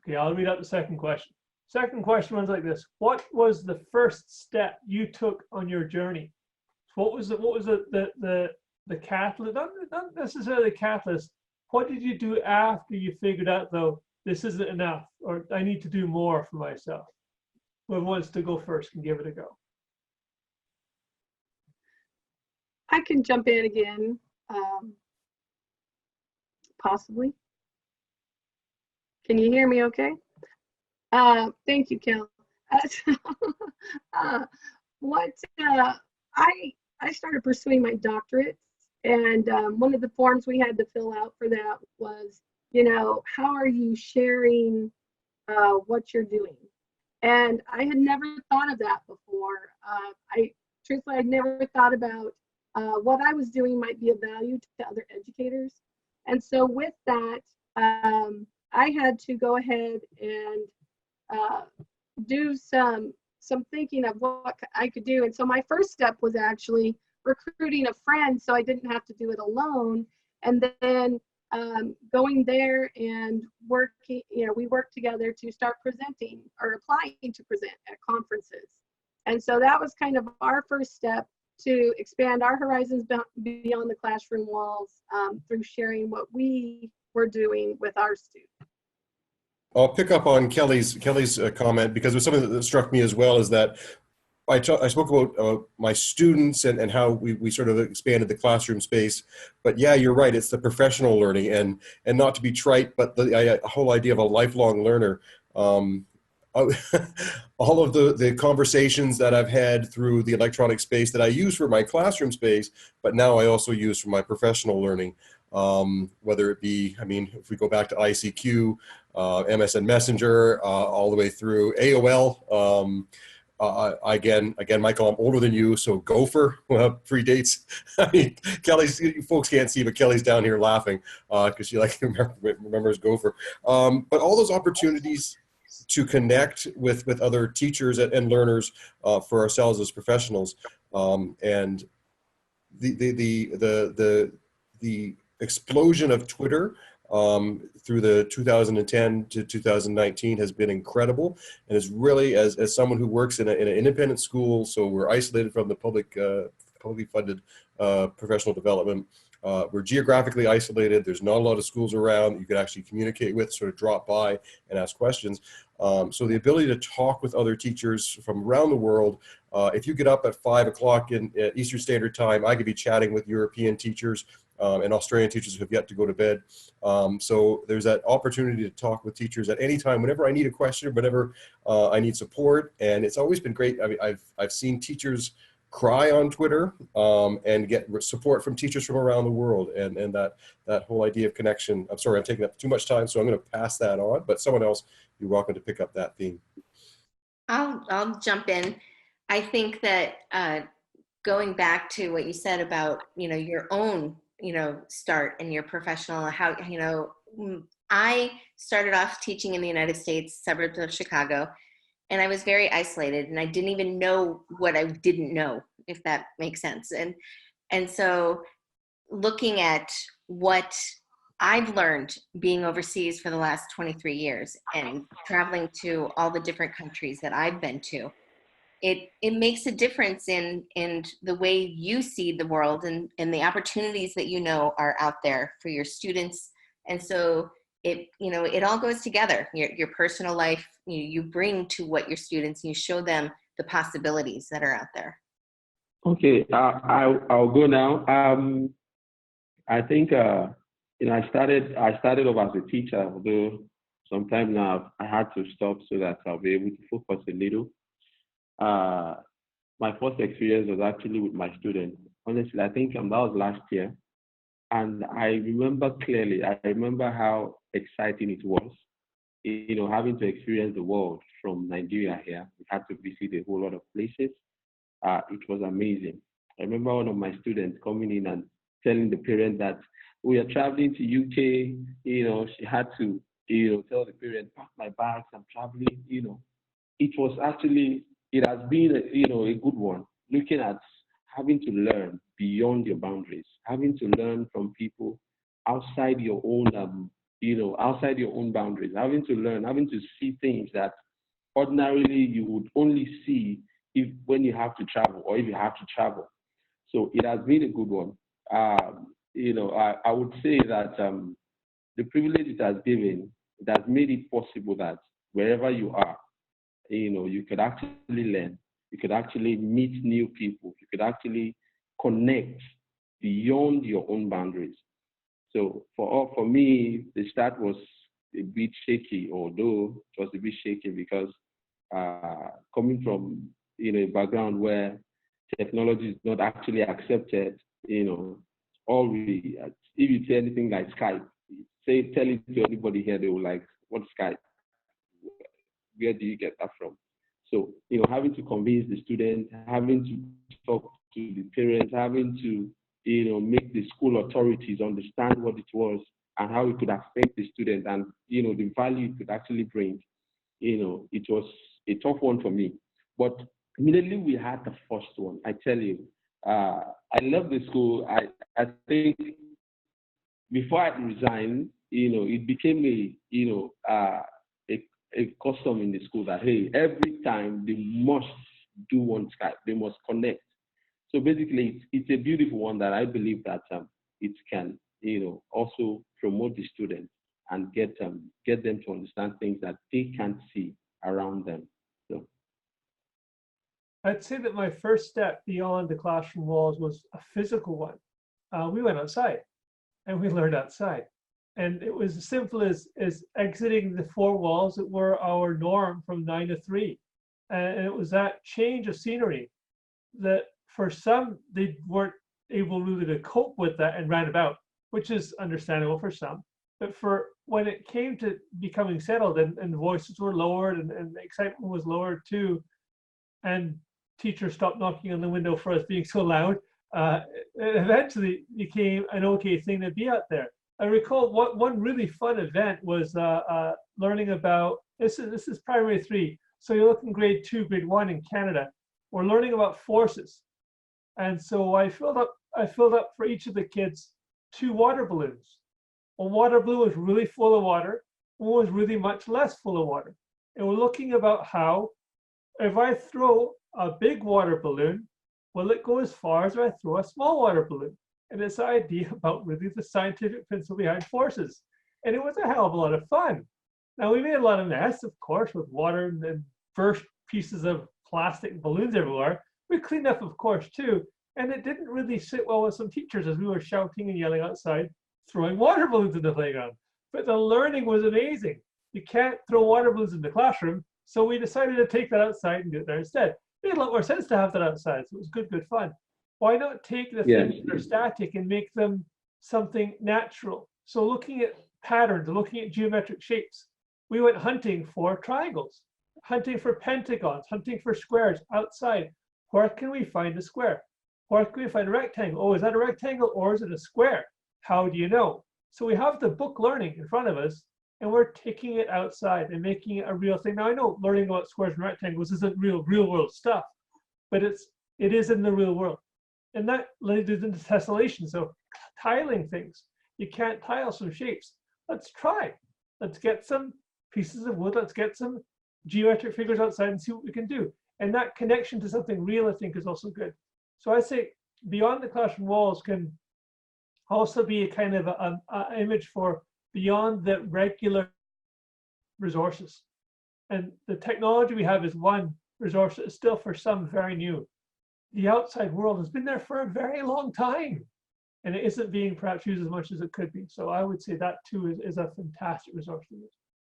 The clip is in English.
Okay, I'll read out the second question. Second question runs like this: what was the first step you took on your journey? What was the catalyst? Not necessarily the catalyst. What did you do after you figured out, though, this isn't enough, or I need to do more for myself? Whoever wants to go first can give it a go. I can jump in again, possibly. Can you hear me okay? Thank you, Kel. What I started pursuing my doctorate, and one of the forms we had to fill out for that was, how are you sharing what you're doing? And I had never thought of that before. Truthfully, I'd never thought about what I was doing might be of value to other educators. And so with that, I had to go ahead and do some thinking of what I could do. And so my first step was actually recruiting a friend so I didn't have to do it alone. And then going there and working, we worked together to start presenting or applying to present at conferences. And so that was kind of our first step to expand our horizons beyond the classroom walls through sharing what we were doing with our students. I'll pick up on Kelly's comment, because it was something that struck me as well, is that I spoke about my students and how we sort of expanded the classroom space. But yeah, you're right. It's the professional learning, and not to be trite, but the whole idea of a lifelong learner. All of the conversations that I've had through the electronic space that I use for my classroom space, but now I also use for my professional learning. Whether it be, if we go back to ICQ, MSN Messenger, all the way through AOL. Again, Michael, I'm older than you, so Gopher predates. Kelly's, folks can't see, but Kelly's down here laughing because she remembers Gopher. But all those opportunities to connect with other teachers and learners for ourselves as professionals, and the explosion of Twitter through the 2010 to 2019 has been incredible, and is really, as someone who works in an independent school, so we're isolated from the publicly funded professional development. We're geographically isolated. There's not a lot of schools around you could actually communicate with, sort of drop by and ask questions. So the ability to talk with other teachers from around the world, if you get up at 5 o'clock in Eastern Standard Time, I could be chatting with European teachers and Australian teachers who have yet to go to bed. So there's that opportunity to talk with teachers at any time, whenever I need a question, whenever I need support. And it's always been great. I've seen teachers cry on Twitter and get support from teachers from around the world, and that whole idea of connection. I'm sorry, I'm taking up too much time, so I'm going to pass that on, but someone else, you're welcome to pick up that theme. I'll jump in. I think that going back to what you said about, your own, start in your professional, how, I started off teaching in the United States, suburbs of Chicago, and I was very isolated, and I didn't even know what I didn't know, if that makes sense. And so looking at what I've learned being overseas for the last 23 years and traveling to all the different countries that I've been to, it makes a difference in the way you see the world and the opportunities that are out there for your students. And so it all goes together. Your personal life, you bring to what your students, you show them the possibilities that are out there. Okay, I'll go now. I think I started off as a teacher, although sometimes now I had to stop so that I'll be able to focus a little. My first experience was actually with my students. Honestly, I think that was last year. And I remember clearly, I remember how exciting it was, having to experience the world from Nigeria here. We had to visit a whole lot of places. It was amazing. I remember one of my students coming in and telling the parent that we are traveling to UK. She had to, tell the parent, pack my bags, I'm traveling. It was actually, it has been, a good one, looking at having to learn beyond your boundaries, having to learn from people outside your own outside your own boundaries, having to learn, having to see things that ordinarily you would only see when you have to travel or if you have to travel. So it has been a good one. I would say that the privilege it has given, it has made it possible that wherever you are, you could actually learn, you could actually meet new people, you could actually connect beyond your own boundaries. So for me, the start was a bit shaky, although it was a bit shaky because coming from a background where technology is not actually accepted, all we, if you say anything like Skype, tell it to anybody here, they will like, what's Skype? Where do you get that from? So, having to convince the students, having to talk to the parents, having to, make the school authorities understand what it was and how it could affect the student and, the value it could actually bring, it was a tough one for me. But immediately we had the first one, I tell you, I love the school. I think before I resigned, it became a custom in the school that, hey, every time they must do one Skype, they must connect. So basically, it's a beautiful one that I believe that it can, also promote the students and get them to understand things that they can't see around them. So I'd say that my first step beyond the classroom walls was a physical one. We went outside and we learned outside. And it was as simple as exiting the four walls that were our norm from 9 to 3. And it was that change of scenery that for some, they weren't able really to cope with that and ran about, which is understandable for some. But for when it came to becoming settled and voices were lowered and the excitement was lowered too, and teachers stopped knocking on the window for us being so loud, it eventually became an okay thing to be out there. I recall one really fun event was learning about, this is primary 3, so you're looking grade 2, grade 1 in Canada. We're learning about forces. And so I filled up for each of the kids 2 water balloons. One water balloon was really full of water, one was really much less full of water. And we're looking about how, if I throw a big water balloon, will it go as far as if I throw a small water balloon? And it's the idea about really the scientific principle behind forces. And it was a hell of a lot of fun. Now, we made a lot of mess, of course, with water and burst pieces of plastic balloons everywhere. We cleaned up, of course, too. And it didn't really sit well with some teachers as we were shouting and yelling outside, throwing water balloons in the playground. But the learning was amazing. You can't throw water balloons in the classroom. So we decided to take that outside and do it there instead. It made a lot more sense to have that outside. So it was good fun. Why not take the things that are static and make them something natural? So looking at patterns, looking at geometric shapes, we went hunting for triangles, hunting for pentagons, hunting for squares outside. Where can we find a square? Where can we find a rectangle? Oh, is that a rectangle or is it a square? How do you know? So we have the book learning in front of us and we're taking it outside and making it a real thing. Now I know learning about squares and rectangles isn't real world stuff, but it is in the real world. And that leads into tessellation. So tiling things. You can't tile some shapes. Let's try. Let's get some pieces of wood. Let's get some geometric figures outside and see what we can do. And that connection to something real, I think, is also good. So I say beyond the classroom walls can also be a kind of an image for beyond the regular resources. And the technology we have is one resource that is still for some very new. The outside world has been there for a very long time and it isn't being perhaps used as much as it could be. So I would say that too is a fantastic resource to use.